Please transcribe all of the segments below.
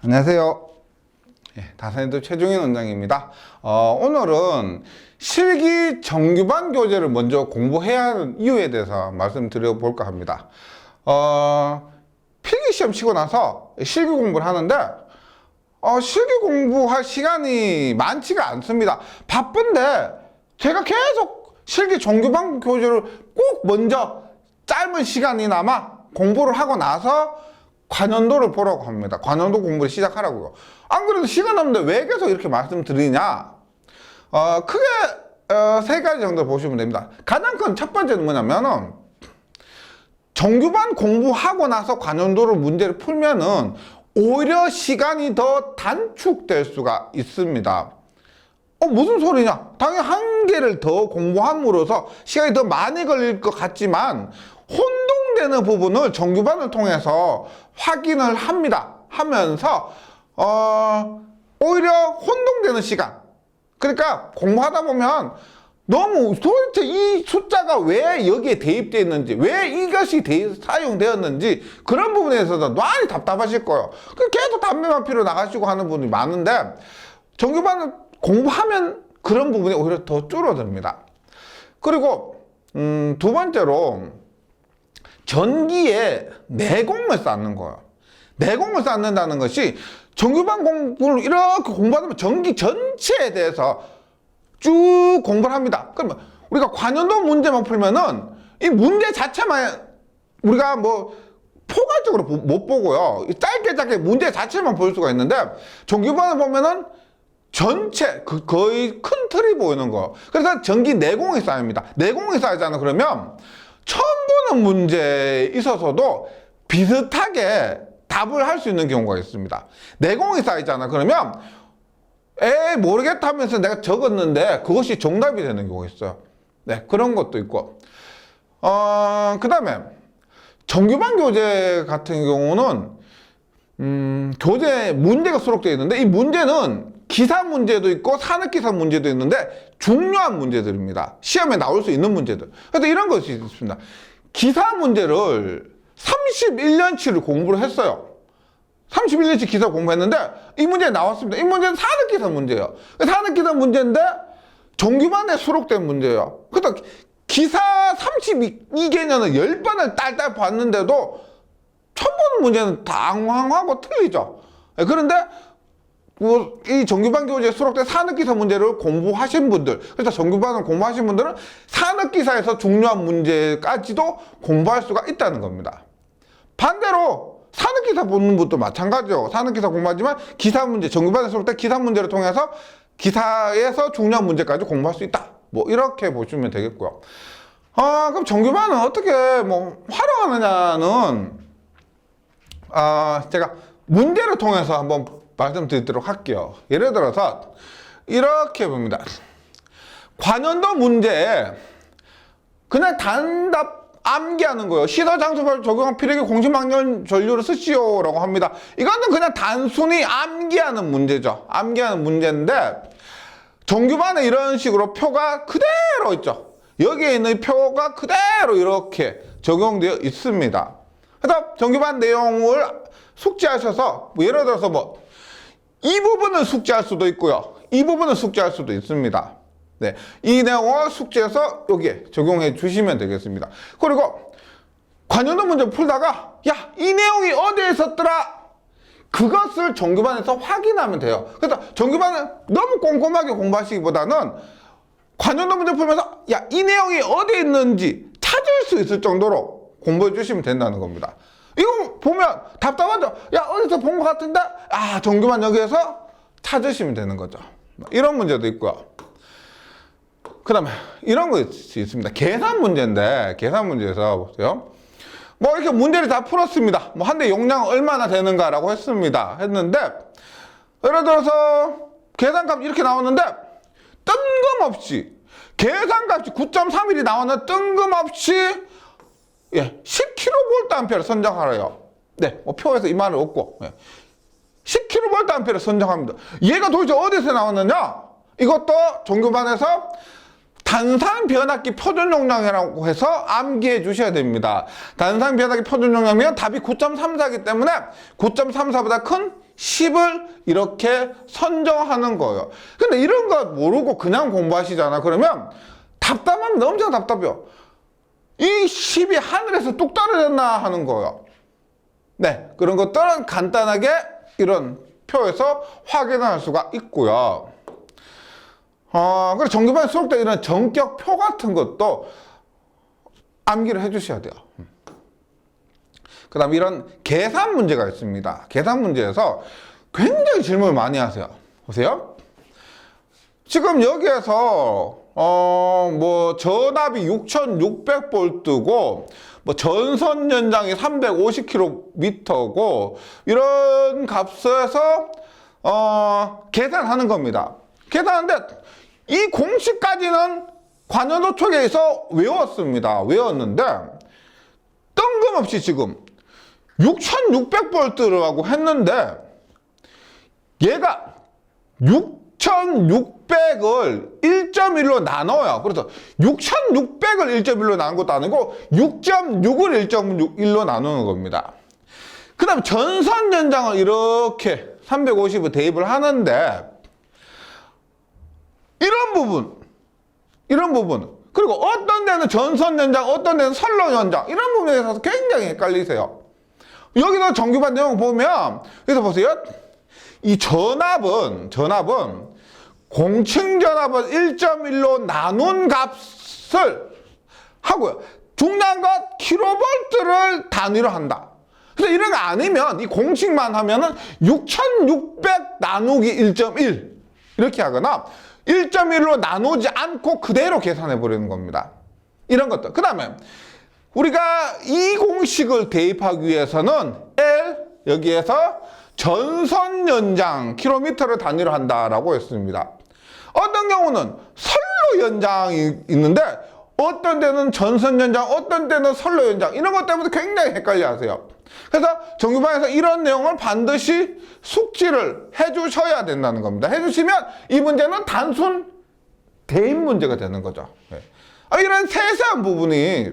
안녕하세요. 다산이도 최종인 원장입니다. 오늘은 실기 정규반 교재를 먼저 공부해야 하는 이유에 대해서 말씀드려 볼까 합니다. 필기시험 치고 나서 실기 공부를 하는데 실기 공부할 시간이 많지가 않습니다. 바쁜데 제가 계속 실기 정규반 교재를 꼭 먼저 짧은 시간이나마 공부를 하고 나서 관연도를 보라고 합니다. 관연도 공부를 시작하라고요. 안 그래도 시간 없는데 왜 계속 이렇게 말씀드리냐? 크게 세 가지 정도 보시면 됩니다. 가장 큰 첫 번째는 뭐냐면은 정규반 공부하고 나서 관연도를 문제를 풀면은 오히려 시간이 더 단축될 수가 있습니다. 무슨 소리냐? 당연히 한 개를 더 공부함으로써 시간이 더 많이 걸릴 것 같지만 혼동되는 부분을 정규반을 통해서 확인을 합니다. 하면서 오히려 혼동되는 시간, 그러니까 공부하다 보면 너무 도대체 이 숫자가 왜 여기에 대입되어 있는지, 왜 이것이 사용되었는지 그런 부분에 있어서 많이 답답하실 거예요. 계속 담배만 피러 나가시고 하는 분이 많은데 정규반을 공부하면 그런 부분이 오히려 더 줄어듭니다. 그리고 두 번째로 전기에 내공을 쌓는 거예요. 내공을 쌓는다는 것이 정규반 공부를 이렇게 공부하면 전기 전체에 대해서 쭉 공부를 합니다. 그러면 우리가 관연도 문제만 풀면은 이 문제 자체만 우리가 뭐 포괄적으로 못 보고요. 짧게 문제 자체만 볼 수가 있는데 정규반을 보면은 전체 거의 큰 틀이 보이는 거. 그래서 전기 내공이 쌓입니다. 내공이 쌓이잖아. 그러면 처음 보는 문제에 있어서도 비슷하게 답을 할 수 있는 경우가 있습니다. 내공이 쌓이잖아. 그러면 모르겠다 하면서 내가 적었는데 그것이 정답이 되는 경우가 있어요. 네, 그런 것도 있고. 그 다음에 정규반 교재 같은 경우는 교재 문제가 수록되어 있는데 이 문제는 기사 문제도 있고 산업기사 문제도 있는데 중요한 문제들입니다. 시험에 나올 수 있는 문제들. 그래서 이런 것이 있습니다. 기사 문제를 31년치를 공부를 했어요. 31년치 기사 공부했는데 이 문제 나왔습니다. 이 문제는 산업기사 문제예요. 산업기사 문제인데 정규반에 수록된 문제예요. 그래서 기사 32개년을 10번을 딸딸 봤는데도 처음 보는 문제는 당황하고 틀리죠. 그런데 이 정규반 교재에 수록된 산업기사 문제를 공부하신 분들, 그래서 정규반을 공부하신 분들은 산업기사에서 중요한 문제까지도 공부할 수가 있다는 겁니다. 반대로 산업기사 보는 분도 마찬가지죠. 산업기사 공부하지만 기사 문제, 정규반에 수록된 기사 문제를 통해서 기사에서 중요한 문제까지 공부할 수 있다. 뭐 이렇게 보시면 되겠고요. 그럼 정규반은 어떻게 활용하느냐는 제가 문제를 통해서 한번 말씀드리도록 할게요. 예를 들어서 이렇게 봅니다. 관연도 문제에 그냥 단답 암기하는 거예요. 시설 장소별 적용한 필요기 공식망열 전류를 쓰시오라고 합니다. 이거는 그냥 단순히 암기하는 문제죠. 암기하는 문제인데 정규반에 이런 식으로 표가 그대로 있죠. 여기에 있는 표가 그대로 이렇게 적용되어 있습니다. 그래서 정규반 내용을 숙지하셔서 예를 들어서 이 부분을 숙지할 수도 있고요. 이 부분을 숙지할 수도 있습니다. 네, 이 내용을 숙지해서 여기에 적용해 주시면 되겠습니다. 그리고 관연도 문제 풀다가 이 내용이 어디에 있었더라? 그것을 정규반에서 확인하면 돼요. 그래서 정규반은 너무 꼼꼼하게 공부하시기보다는 관연도 문제 풀면서 이 내용이 어디에 있는지 찾을 수 있을 정도로 공부해 주시면 된다는 겁니다. 이거 보면 답답하죠? 어디서 본 것 같은데? 정규반 여기에서 찾으시면 되는 거죠. 이런 문제도 있고요. 그 다음에 이런 것이 있습니다. 계산 문제인데, 계산 문제에서 보세요. 이렇게 문제를 다 풀었습니다. 한 대 용량 얼마나 되는가라고 했는데, 예를 들어서 계산값 이렇게 나오는데, 뜬금없이, 계산값이 9.31이 나오는 뜬금없이 10kVA를 선정하래요. 네, 표에서 이 말은 없고 10kVA를 선정합니다. 얘가 도대체 어디서 나왔느냐? 이것도 정규반에서 단상 변압기 표준 용량이라고 해서 암기해 주셔야 됩니다. 단상 변압기 표준 용량이면 답이 9.34이기 때문에 9.34보다 큰 10을 이렇게 선정하는 거예요. 근데 이런 거 모르고 그냥 공부하시잖아. 그러면 답답합니다. 엄청 답답해요. 이 10이 하늘에서 뚝 떨어졌나 하는 거예요. 네, 그런 것들은 간단하게 이런 표에서 확인할 수가 있고요. 그리고 정규반 수업 때 이런 전격표 같은 것도 암기를 해 주셔야 돼요. 그 다음에 이런 계산 문제가 있습니다. 계산 문제에서 굉장히 질문을 많이 하세요. 보세요. 지금 여기에서 뭐 전압이 6600V고 뭐 전선 연장이 350km고 이런 값에서 계산하는 겁니다. 계산하는데 이 공식까지는 관여도 초기에서 외웠습니다. 외웠는데 뜬금없이 지금 6600V라고 했는데 얘가 6600을 1.1로 나눠요. 그래서 6600을 1.1로 나눈 것도 아니고 6.6을 1.1로 나누는 겁니다. 그 다음에 전선 연장을 이렇게 350을 대입을 하는데 이런 부분 그리고 어떤 데는 전선 연장, 어떤 데는 선로 연장 이런 부분에 있어서 굉장히 헷갈리세요. 여기서 정규반 내용 보면 여기서 보세요. 이 전압은 공층 전압은 1.1로 나눈 값을 하고요. 중요한 건 킬로볼트를 단위로 한다. 그래서 이런 거 아니면 이 공식만 하면은 6600 나누기 1.1 이렇게 하거나 1.1로 나누지 않고 그대로 계산해 버리는 겁니다. 이런 것들. 그 다음에 우리가 이 공식을 대입하기 위해서는 L 여기에서 전선 연장 킬로미터를 단위로 한다라고 했습니다. 어떤 경우는 선로 연장이 있는데 어떤 데는 전선 연장, 어떤 데는 선로 연장 이런 것 때문에 굉장히 헷갈려 하세요. 그래서 정규반에서 이런 내용을 반드시 숙지를 해주셔야 된다는 겁니다. 해주시면 이 문제는 단순 대입 문제가 되는 거죠. 이런 세세한 부분이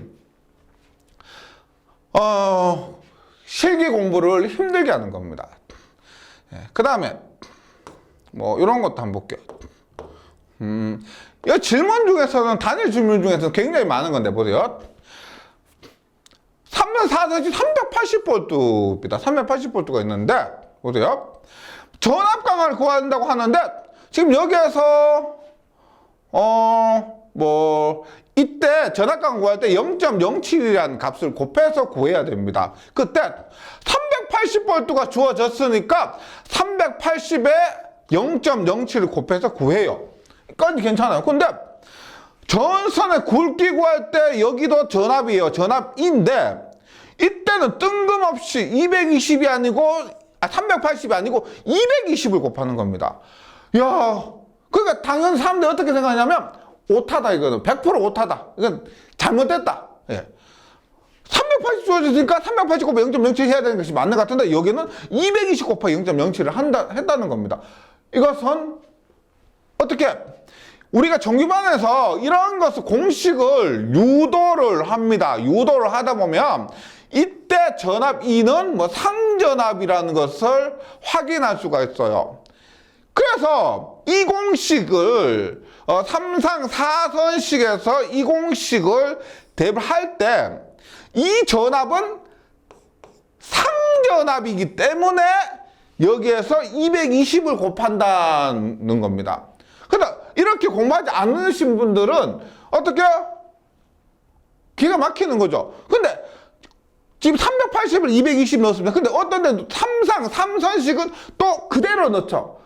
실기 공부를 힘들게 하는 겁니다. 그 다음에 뭐 이런 것도 한번 볼게요. 이 질문 중에서는 단일 질문 중에서는 굉장히 많은 건데 보세요. 3면 4cm 380V입니다. 380V가 있는데 보세요. 전압 강화를 구한다고 하는데 지금 여기에서 뭐 이때 전압 강화 구할 때 0.07이라는 값을 곱해서 구해야 됩니다. 그때 380V가 주어졌으니까 380에 0.07을 곱해서 구해요. 까지 괜찮아요. 근데 전선의 굵기 구할 때 여기도 전압이에요. 전압인데 이때는 뜬금없이 220이 아니고 380이 아니고 220을 곱하는 겁니다. 야, 그러니까 당연히 사람들이 어떻게 생각하냐면 오타다 이거는 100% 오타다. 이건 잘못됐다. 예. 380 주어졌으니까 380 곱하기 0.07 해야 되는 것이 맞는 것 같은데 여기는 220 곱하기 0.07을 했다는 겁니다. 이것은 어떻게 우리가 정규반에서 이런 것을 공식을 유도를 합니다. 유도를 하다 보면 이때 전압 E는 뭐 상전압이라는 것을 확인할 수가 있어요. 그래서 이 공식을 3상 4선식에서 이 공식을 대입을 할 때 이 전압은 상전압이기 때문에 여기에서 220을 곱한다는 겁니다. 그러니까 이렇게 공부하지 않으신 분들은 어떻게 기가 막히는 거죠. 근데 지금 380을 220 넣었습니다. 근데 어떤 데는 3상 3선식은 또 그대로 넣죠.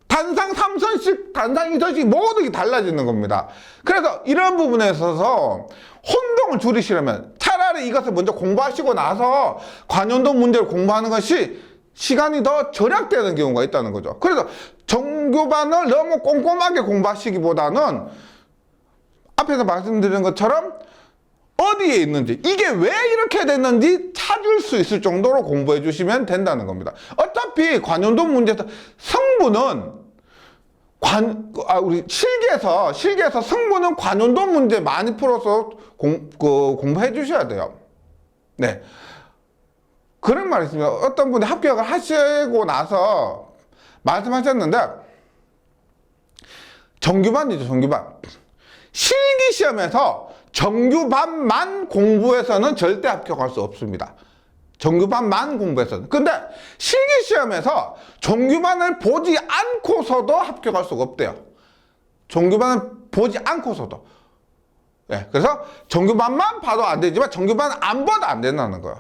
단상 3선식, 단상 2선식 모두 달라지는 겁니다. 그래서 이런 부분에 있어서 혼동을 줄이시려면 차라리 이것을 먼저 공부하시고 나서 관연도 문제를 공부하는 것이 시간이 더 절약되는 경우가 있다는 거죠. 그래서 정규반을 너무 꼼꼼하게 공부하시기보다는 앞에서 말씀드린 것처럼 어디에 있는지, 이게 왜 이렇게 됐는지 찾을 수 있을 정도로 공부해 주시면 된다는 겁니다. 어차피 관연도 문제에서 성분은 우리 실기에서 승부는 관용도 문제 많이 풀어서 공부해 주셔야 돼요. 네. 그런 말이 있습니다. 어떤 분이 합격을 하시고 나서 말씀하셨는데, 정규반이죠, 정규반. 실기 시험에서 정규반만 공부해서는 절대 합격할 수 없습니다. 정규반만 공부해서는. 근데 실기 시험에서 정규반을 보지 않고서도 합격할 수가 없대요. 정규반을 보지 않고서도. 네, 그래서 정규반만 봐도 안 되지만 정규반 안 봐도 안 된다는 거예요.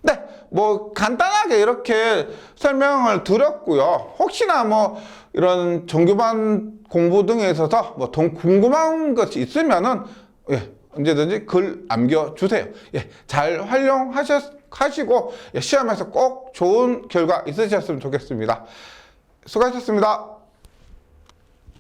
네, 뭐 간단하게 이렇게 설명을 드렸고요. 혹시나 뭐 이런 정규반 공부 등에 있어서 뭐 궁금한 것이 있으면은 언제든지 글 남겨주세요. 잘 활용하시고 시험에서 꼭 좋은 결과 있으셨으면 좋겠습니다. 수고하셨습니다.